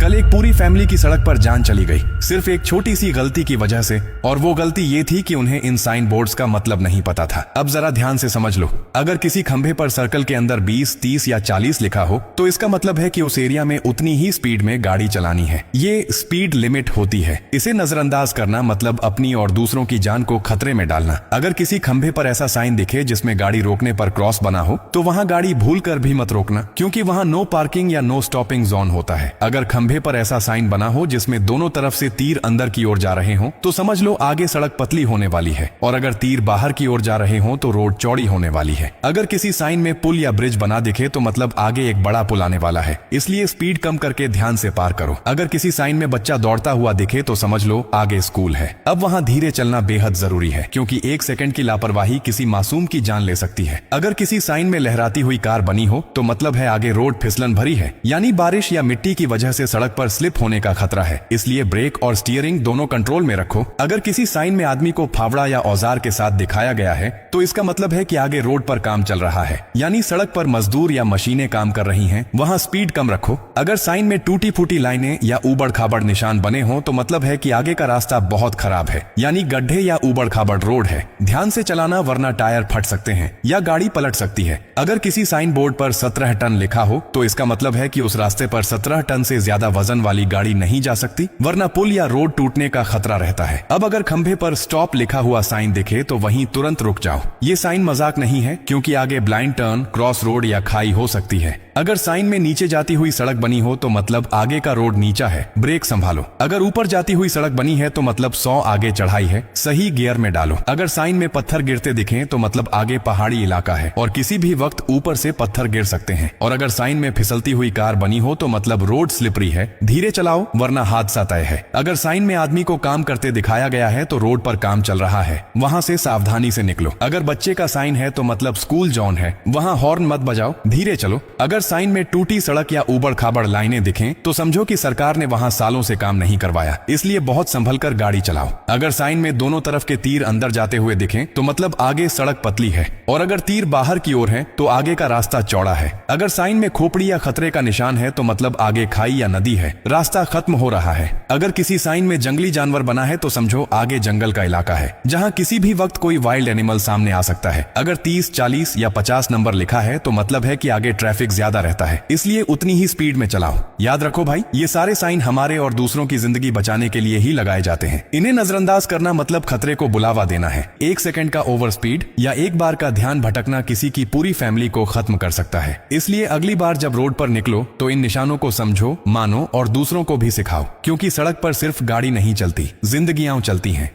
कल एक पूरी फैमिली की सड़क पर जान चली गई, सिर्फ एक छोटी सी गलती की वजह से। और वो गलती ये थी कि उन्हें इन साइन बोर्ड्स का मतलब नहीं पता था। अब जरा ध्यान से समझ लो, अगर किसी खंभे पर सर्कल के अंदर 20, 30 या 40 लिखा हो तो इसका मतलब है कि उस एरिया में उतनी ही स्पीड में गाड़ी चलानी है। ये स्पीड लिमिट होती है। इसे नजरअंदाज करना मतलब अपनी और दूसरों की जान को खतरे में डालना। अगर किसी खंभे पर ऐसा साइन दिखे जिसमें गाड़ी रोकने पर क्रॉस बना हो तो वहां गाड़ी भूल कर भी मत रोकना, क्योंकि वहां नो पार्किंग या नो स्टॉपिंग जोन होता है। अगर खंभे पर ऐसा साइन बना हो जिसमें दोनों तरफ से तीर अंदर की ओर जा रहे हो तो समझ लो आगे सड़क पतली होने वाली है, और अगर तीर बाहर की ओर जा रहे हो तो रोड चौड़ी होने वाली है। अगर किसी साइन में पुल या ब्रिज बना दिखे तो मतलब आगे एक बड़ा पुल आने वाला है, इसलिए स्पीड कम करके ध्यान से पार करो। अगर किसी साइन में बच्चा दौड़ता हुआ दिखे तो समझ लो आगे स्कूल है। अब वहां धीरे चलना बेहद जरूरी है, क्योंकि 1 सेकंड की लापरवाही किसी मासूम की जान ले सकती है। अगर किसी साइन में लहराती हुई कार बनी हो तो मतलब है आगे रोड फिसलन भरी है, यानी बारिश या मिट्टी की वजह से सड़क पर स्लिप होने का खतरा है, इसलिए ब्रेक और स्टीयरिंग दोनों कंट्रोल में रखो। अगर किसी साइन में आदमी को फावड़ा या औजार के साथ दिखाया गया है तो इसका मतलब है कि आगे रोड पर काम चल रहा है, यानी सड़क पर मजदूर या मशीनें काम कर रही हैं, वहां स्पीड कम रखो। अगर साइन में टूटी फूटी लाइनें या ऊबड़ खाबड़ निशान बने हो तो मतलब है कि आगे का रास्ता बहुत खराब है, यानी गड्ढे या ऊबड़ खाबड़ रोड है। ध्यान से चलाना वरना टायर फट सकते हैं या गाड़ी पलट सकती है। अगर किसी साइन बोर्ड पर 17 टन लिखा हो तो इसका मतलब है कि उस रास्ते पर 17 टन से ज्यादा वजन वाली गाड़ी नहीं जा सकती, वरना पुल या रोड टूटने का खतरा रहता है। अब अगर खंभे पर स्टॉप लिखा हुआ साइन दिखे तो वहीं तुरंत रुक जाओ। ये साइन मजाक नहीं है, क्योंकि आगे ब्लाइंड टर्न, क्रॉस रोड या खाई हो सकती है। अगर साइन में नीचे जाती हुई सड़क बनी हो तो मतलब आगे का रोड नीचा है, ब्रेक संभालो। अगर ऊपर जाती हुई सड़क बनी है तो मतलब 100 आगे चढ़ाई है, सही गियर में डालो। अगर साइन में पत्थर गिरते दिखें तो मतलब आगे पहाड़ी इलाका है और किसी भी वक्त ऊपर से पत्थर गिर सकते हैं। और अगर साइन में फिसलती हुई कार बनी हो तो मतलब रोड स्लिपरी है, धीरे चलाओ वरना हादसा तय है। अगर साइन में आदमी को काम करते दिखाया गया है तो रोड पर काम चल रहा है, वहां से सावधानी से निकलो। अगर बच्चे का साइन है तो मतलब स्कूल जोन है, वहां हॉर्न मत बजाओ, धीरे चलो। अगर साइन में टूटी सड़क या ऊबड़ खाबड़ लाइनें दिखें तो समझो कि सरकार ने वहां सालों से काम नहीं करवाया, इसलिए बहुत संभल कर गाड़ी चलाओ। अगर साइन में दोनों तरफ के तीर अंदर जाते हुए दिखें तो मतलब आगे सड़क पतली है, और अगर तीर बाहर की ओर है तो आगे का रास्ता चौड़ा है। अगर साइन में खोपड़ी या खतरे का निशान है तो मतलब आगे खाई या नदी है, रास्ता खत्म हो रहा है। अगर किसी साइन में जंगली जानवर बना है तो समझो आगे जंगल का इलाका है, जहां किसी भी वक्त कोई वाइल्ड एनिमल सामने आ सकता है। अगर 30, 40 या 50 नंबर लिखा है तो मतलब है कि आगे ट्रैफिक ज्यादा रहता है, इसलिए उतनी ही स्पीड में चलाओ। याद रखो भाई, ये सारे साइन हमारे और दूसरों की जिंदगी बचाने के लिए ही लगाए जाते हैं। इन्हें नजरअंदाज करना मतलब खतरे को बुलावा देना है। 1 सेकंड का ओवर स्पीड या एक बार का ध्यान भटकना किसी की पूरी फैमिली को खत्म कर सकता है। इसलिए अगली बार जब रोड पर निकलो तो इन निशानों को समझो, मानो और दूसरों को भी सिखाओ, क्योंकि सड़क पर सिर्फ गाड़ी नहीं चलती, जिंदगियां चलती हैं।